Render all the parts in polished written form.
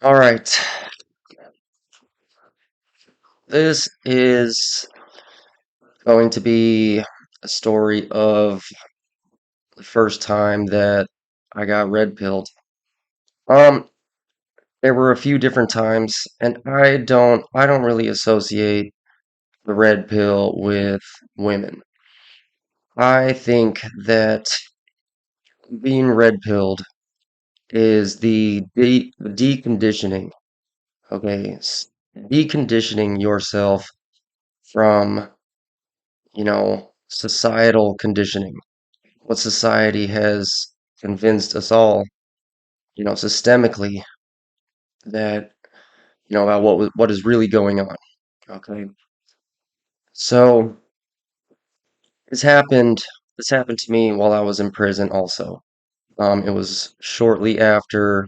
All right. This is going to be a story of the first time that I got red pilled. Um, there were a few different times, and I don't really associate the red pill with women. I think that being red pilled is the deconditioning, okay? Deconditioning yourself from, societal conditioning. What society has convinced us all, systemically that, about what is really going on. Okay. So this happened this happened to me while I was in prison also. It was shortly after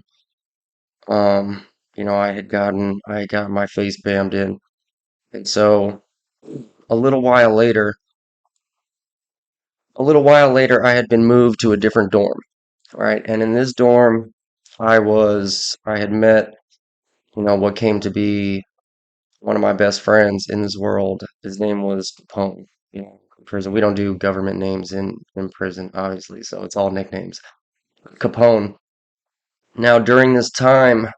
I had gotten my face bammed in. And so a little while later, I had been moved to a different dorm. Right. And in this dorm I had met, what came to be one of my best friends in this world. His name was Capone. In prison. We don't do government names in prison, obviously, so it's all nicknames. Capone. Now, during this time,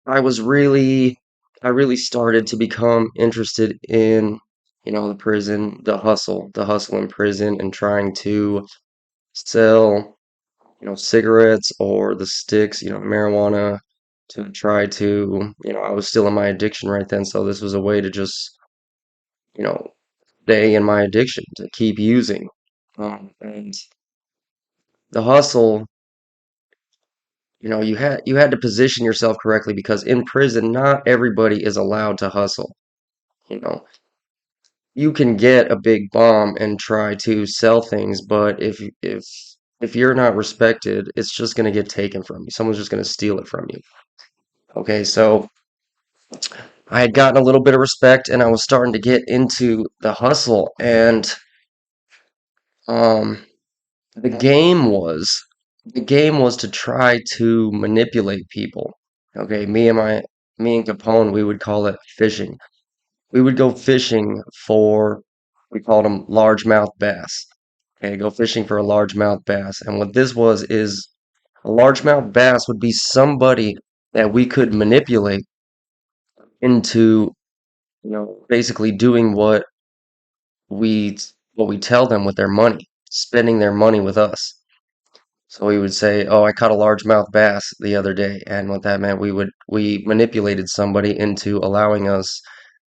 I was really, I really started to become interested in, the prison, the hustle in prison, and trying to sell, cigarettes or the sticks, marijuana to try to, I was still in my addiction right then, so this was a way to just, you know, stay in my addiction, to keep using. And the hustle, you had to position yourself correctly because in prison, not everybody is allowed to hustle. You know, you can get a big bomb and try to sell things, but if you're not respected, it's just going to get taken from you. Someone's just going to steal it from you. Okay, so I had gotten a little bit of respect and I was starting to get into the hustle and um the game was the game was to try to manipulate people. Okay, me and Capone, we would call it fishing. We would go fishing for we called them largemouth bass. Okay, go fishing for a largemouth bass. And what this was is a largemouth bass would be somebody that we could manipulate into, basically doing we what we tell them with their money, spending their money with us. So we would say, "Oh, I caught a largemouth bass the other day," and what that meant, we manipulated somebody into allowing us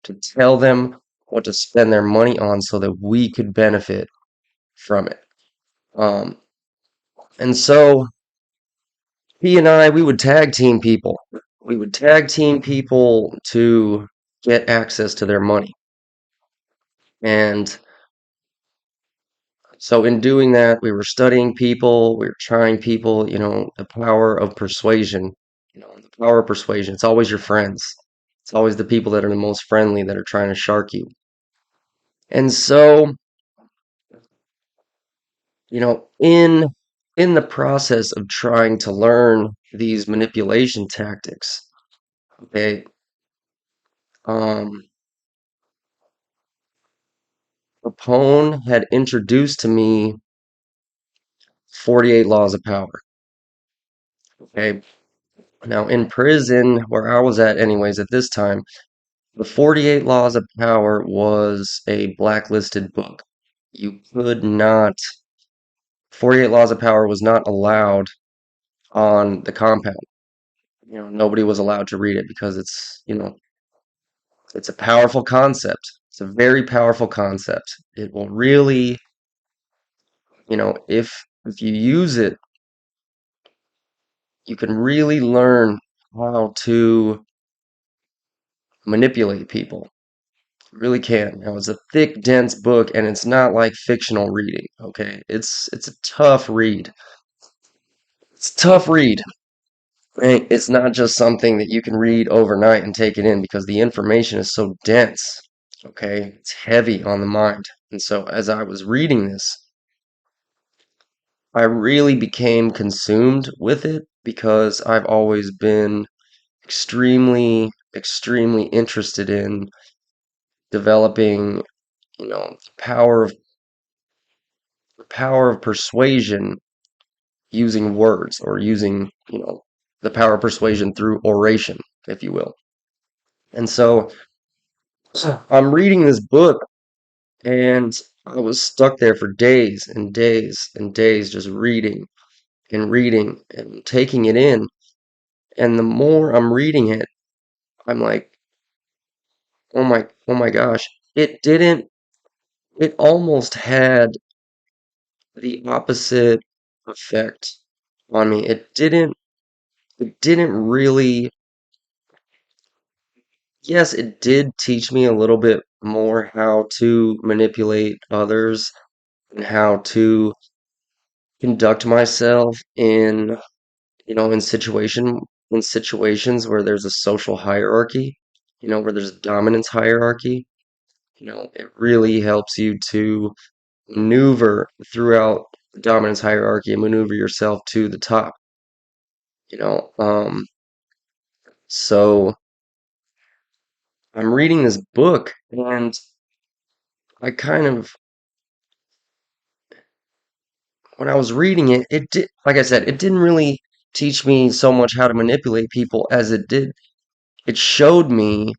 to tell them what to spend their money on so that we could benefit from it. Um, and so he and I, we would tag team people. We would tag team people to get access to their money. And so in doing that, we were studying people, we were trying people, the power of persuasion. The power of persuasion. It's always your friends. It's always the people that are the most friendly that are trying to shark you. And so, in the process of trying to learn these manipulation tactics, okay, um, Capone had introduced to me 48 Laws of Power. Okay. Now in prison, where I was at anyways at this time, the 48 Laws of Power was a blacklisted book. You could not, 48 Laws of Power was not allowed on the compound. Nobody was allowed to read it because it's a powerful concept. It's a very powerful concept. It will really, if you use it, you can really learn how to manipulate people. Really can. Now, it's a thick, dense book, and it's not like fictional reading, okay? It's a tough read. It's a tough read. Right? It's not just something that you can read overnight and take it in because the information is so dense, okay? It's heavy on the mind. And so as I was reading this, I really became consumed with it because I've always been extremely interested in developing, the power of persuasion using words or using, the power of persuasion through oration, if you will. And so I'm reading this book and I was stuck there for days and days and days just reading and taking it in. And the more I'm reading it, I'm like, oh my gosh, it didn't, it almost had the opposite effect on me. It didn't really, yes, it did teach me a little bit more how to manipulate others and how to conduct myself in, in situations where there's a social hierarchy, where there's a dominance hierarchy. It really helps you to maneuver throughout the dominance hierarchy and maneuver yourself to the top, you know. So I'm reading this book and I kind of, when I was reading it, it did, like I said, it didn't really teach me so much how to manipulate people as it showed me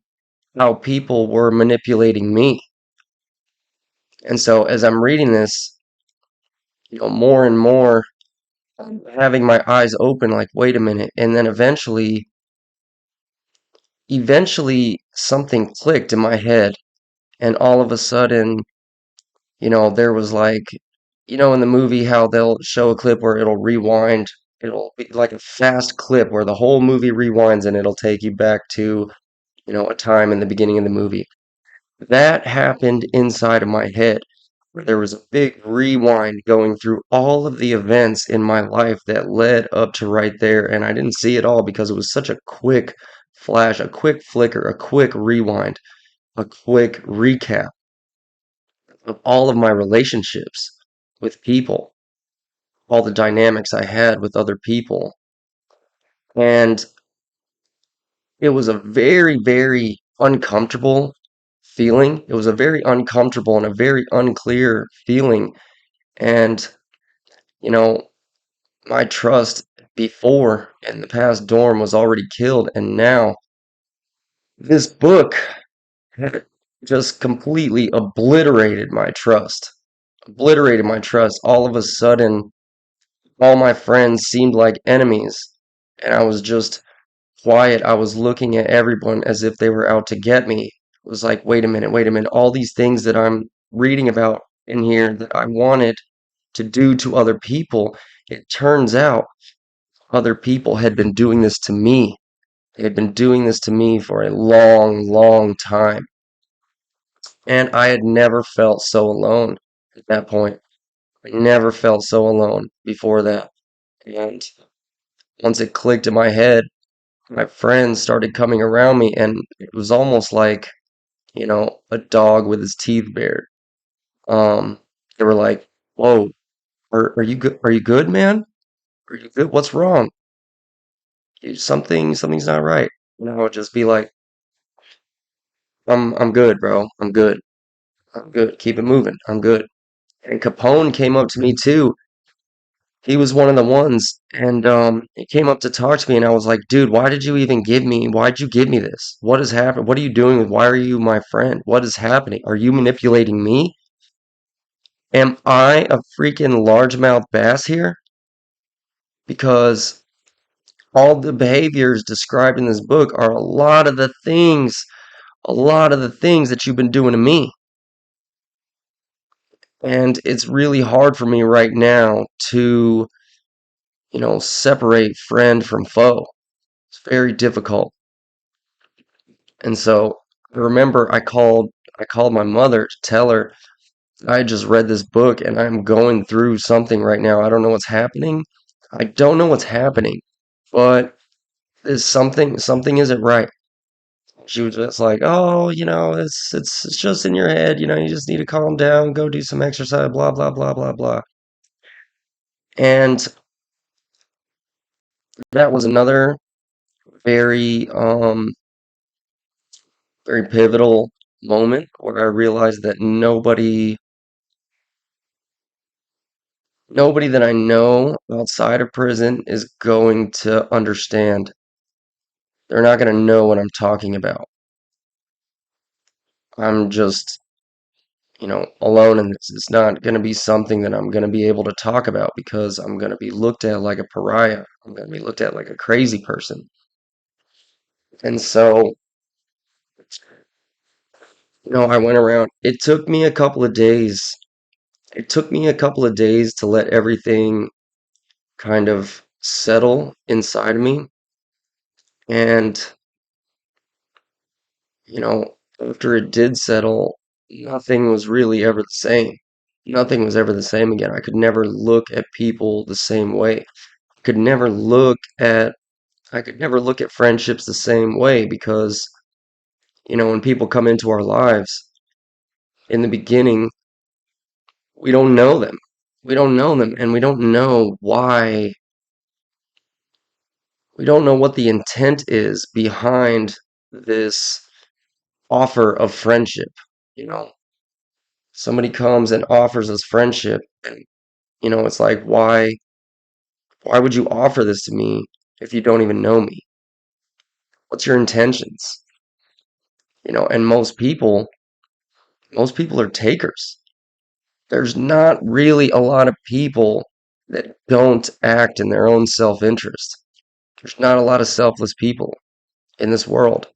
how people were manipulating me. And so as I'm reading this, more and more, I'm having my eyes open, like, wait a minute. And then eventually something clicked in my head. And all of a sudden, there was like, in the movie, how they'll show a clip where it'll rewind. It'll be like a fast clip where the whole movie rewinds and it'll take you back to, a time in the beginning of the movie. That happened inside of my head, where there was a big rewind going through all of the events in my life that led up to right there, and I didn't see it all because it was such a quick flash, a quick flicker, a quick rewind, a quick recap of all of my relationships with people, all the dynamics I had with other people. And it was a very uncomfortable feeling. It was a very uncomfortable and a very unclear feeling. And, you know, my trust before in the past dorm was already killed. And now this book had just completely obliterated my trust. Obliterated my trust. All of a sudden, all my friends seemed like enemies. And I was just quiet. I was looking at everyone as if they were out to get me. It was like, wait a minute. All these things that I'm reading about in here that I wanted to do to other people, it turns out other people had been doing this to me. They had been doing this to me for a long time. And I had never felt so alone at that point. I never felt so alone before that. And once it clicked in my head, my friends started coming around me, and it was almost like, a dog with his teeth bared. Um, they were like, "Whoa, are you good? Are you good, man? Are you good? What's wrong? Something's not right." And I would just be like, I'm good, bro. I'm good. I'm good. Keep it moving. I'm good." And Capone came up to me too. He was one of the ones, and he came up to talk to me, and I was like, "Dude, why'd you give me this? What has happened? What are you doing with? Why are you my friend? What is happening? Are you manipulating me? Am I a freaking largemouth bass here?" Because all the behaviors described in this book are a lot of the things that you've been doing to me. And it's really hard for me right now to, separate friend from foe. It's very difficult. And so I remember I called my mother to tell her I just read this book and I'm going through something right now. I don't know what's happening. I don't know what's happening, but there's something isn't right. She was just like, "Oh, it's just in your head, you just need to calm down, go do some exercise, blah blah blah blah blah." And that was another very very pivotal moment where I realized that nobody that I know outside of prison is going to understand. They're not going to know what I'm talking about. I'm just, alone in this. It's not going to be something that I'm going to be able to talk about because I'm going to be looked at like a pariah. I'm going to be looked at like a crazy person. And so, I went around. It took me a couple of days. It took me a couple of days to let everything kind of settle inside of me. And, after it did settle, nothing was really ever the same. Nothing was ever the same again. I could never look at people the same way. Could never look at I could never look at friendships the same way because, when people come into our lives in the beginning, we don't know them. We don't know them and we don't know why. We don't know what the intent is behind this offer of friendship. You know, somebody comes and offers us friendship and, it's like, why would you offer this to me if you don't even know me? What's your intentions? And most people are takers. There's not really a lot of people that don't act in their own self-interest. There's not a lot of selfless people in this world.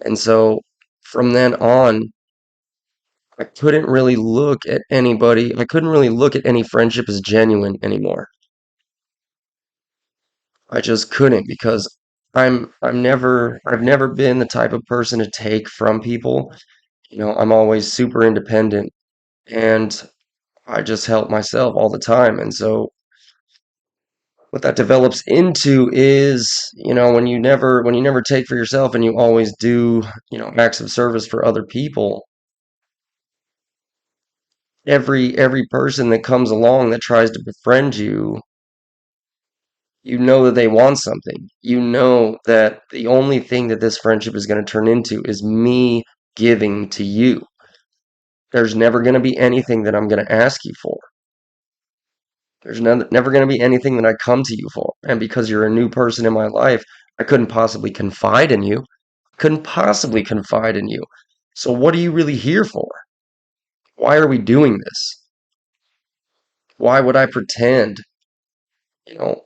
And so from then on, I couldn't really look at any friendship as genuine anymore. I just couldn't because I've never been the type of person to take from people. I'm always super independent and I just help myself all the time. And so what that develops into is, when you never take for yourself and you always do, acts of service for other people, every person that comes along that tries to befriend you, you know that they want something. You know that the only thing that this friendship is going to turn into is me giving to you. There's never going to be anything that I'm going to ask you for. There's never going to be anything that I come to you for. And because you're a new person in my life, I couldn't possibly confide in you. Couldn't possibly confide in you. So what are you really here for? Why are we doing this? Why would I pretend, you know,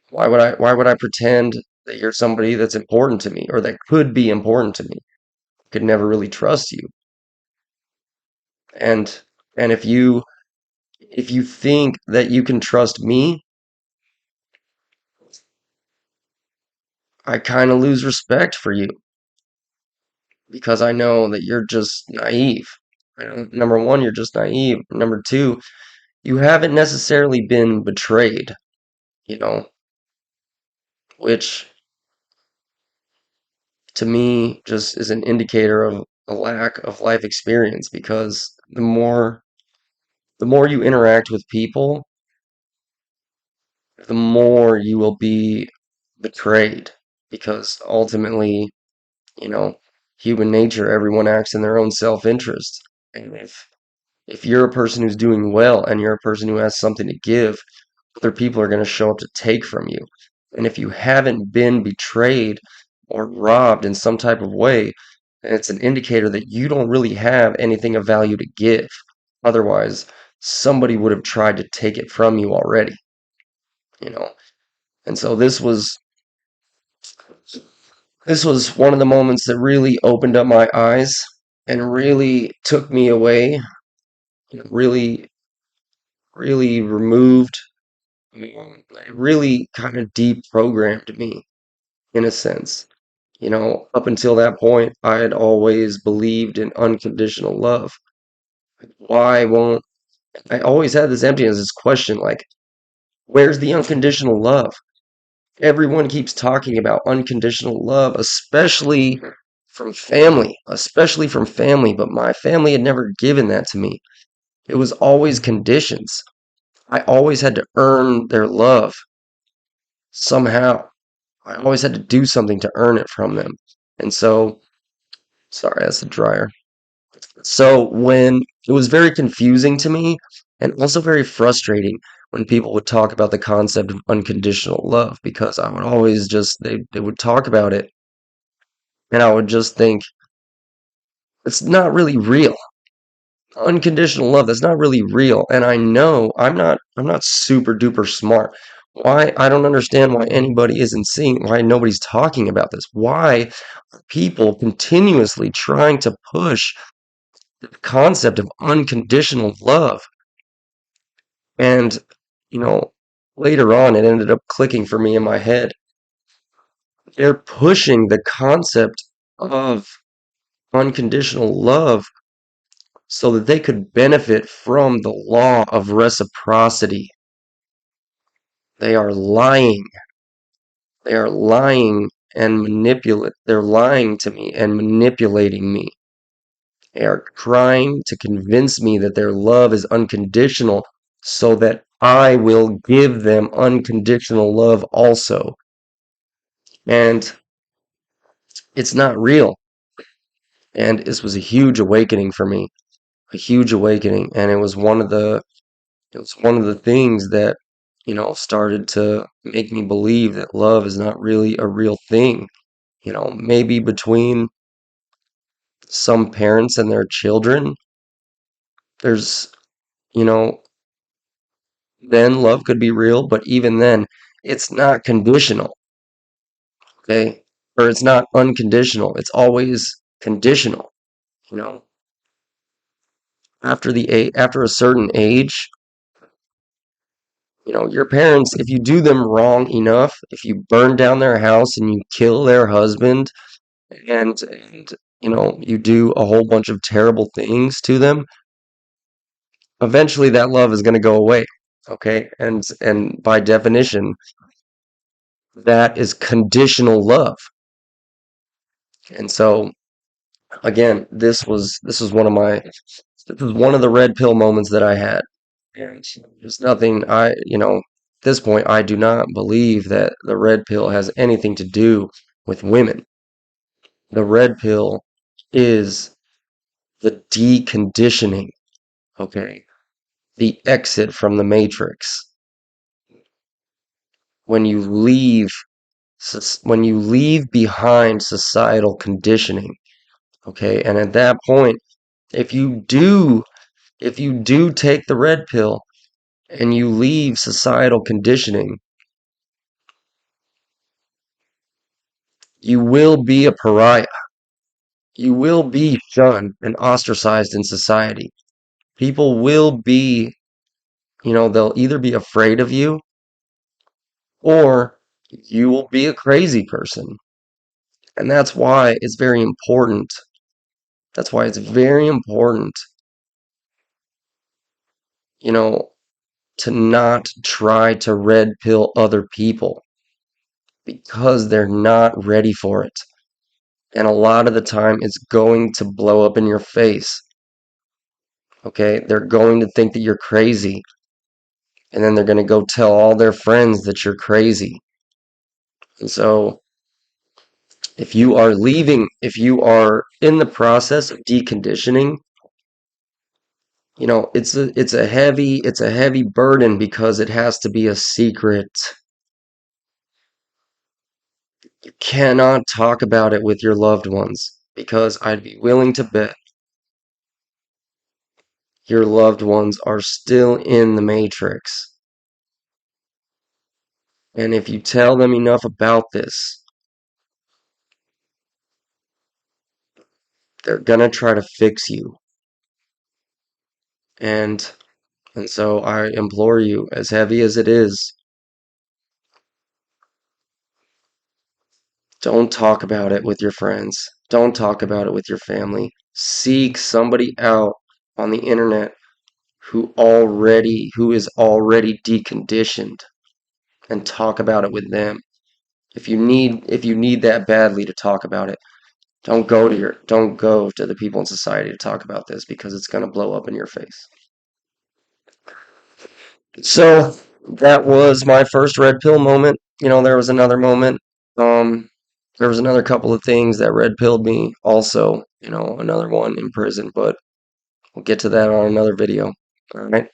why would I pretend that you're somebody that's important to me or that could be important to me? I could never really trust you. And and if you think that you can trust me, I kind of lose respect for you because I know that you're just naive. Number one, you're just naive. Number two, you haven't necessarily been betrayed, you know, which to me just is an indicator of a lack of life experience because the more you interact with people, the more you will be betrayed because ultimately, you know, human nature, everyone acts in their own self-interest. And if you're a person who's doing well and you're a person who has something to give, other people are going to show up to take from you. And if you haven't been betrayed or robbed in some type of way, it's an indicator that you don't really have anything of value to give. Otherwise, somebody would have tried to take it from you already, you know. And so this was one of the moments that really opened up my eyes and really took me away, really really removed, really kind of deprogrammed me in a sense. Up until that point, I had always believed in unconditional love. Why won't I always had this emptiness, this question like, where's the unconditional love? Everyone keeps talking about unconditional love, especially from family, but my family had never given that to me. It was always conditions. I always had to earn their love somehow. I always had to do something to earn it from them. And so, sorry, that's a dryer. So when it was very confusing to me and also very frustrating when people would talk about the concept of unconditional love because I would always just they would talk about it and I would just think it's not really real. Unconditional love, that's not really real. And I know I'm not super duper smart. Why I don't understand why anybody isn't seeing why nobody's talking about this. Why are people continuously trying to push the concept of unconditional love? And, you know, later on, it ended up clicking for me in my head. They're pushing the concept of unconditional love so that they could benefit from the law of reciprocity. They are lying. They are lying and they're lying to me and manipulating me. They are trying to convince me that their love is unconditional so that I will give them unconditional love also. And it's not real. And this was a huge awakening for me, a huge awakening. And it was one of the things that, started to make me believe that love is not really a real thing. Maybe between some parents and their children, there's, you know, then love could be real, but even then, it's not conditional, okay? Or it's not unconditional. It's always conditional, you know. After a certain age, your parents, if you do them wrong enough, if you burn down their house and you kill their husband and you do a whole bunch of terrible things to them, eventually that love is going to go away. Okay? And by definition, that is conditional love. And so again, this was one of the red pill moments that I had. And there's nothing at this point, I do not believe that the red pill has anything to do with women. The red pill is the deconditioning, okay? The exit from the matrix. When you leave, when you leave behind societal conditioning, okay? And at that point, if you do, if you do take the red pill and you leave societal conditioning, you will be a pariah. You will be shunned and ostracized in society. People will be, they'll either be afraid of you or you will be a crazy person. And that's why it's very important. That's why it's very important, you know, to not try to red pill other people because they're not ready for it. And a lot of the time, it's going to blow up in your face. Okay? They're going to think that you're crazy. And then they're going to go tell all their friends that you're crazy. And so, if you are in the process of deconditioning, it's a heavy burden because it has to be a secret. You cannot talk about it with your loved ones because I'd be willing to bet your loved ones are still in the matrix. And if you tell them enough about this, they're gonna try to fix you. And and so I implore you, as heavy as it is, don't talk about it with your friends. Don't talk about it with your family. Seek somebody out on the internet who is already deconditioned and talk about it with them. If you need that badly to talk about it, don't go to the people in society to talk about this because it's going to blow up in your face. So that was my first red pill moment. There was another moment. Um, there was another couple of things that red pilled me. Also, another one in prison, but we'll get to that on another video. All right.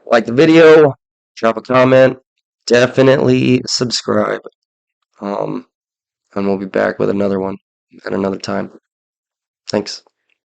Like the video, drop a comment, definitely subscribe. Um, and we'll be back with another one at another time. Thanks.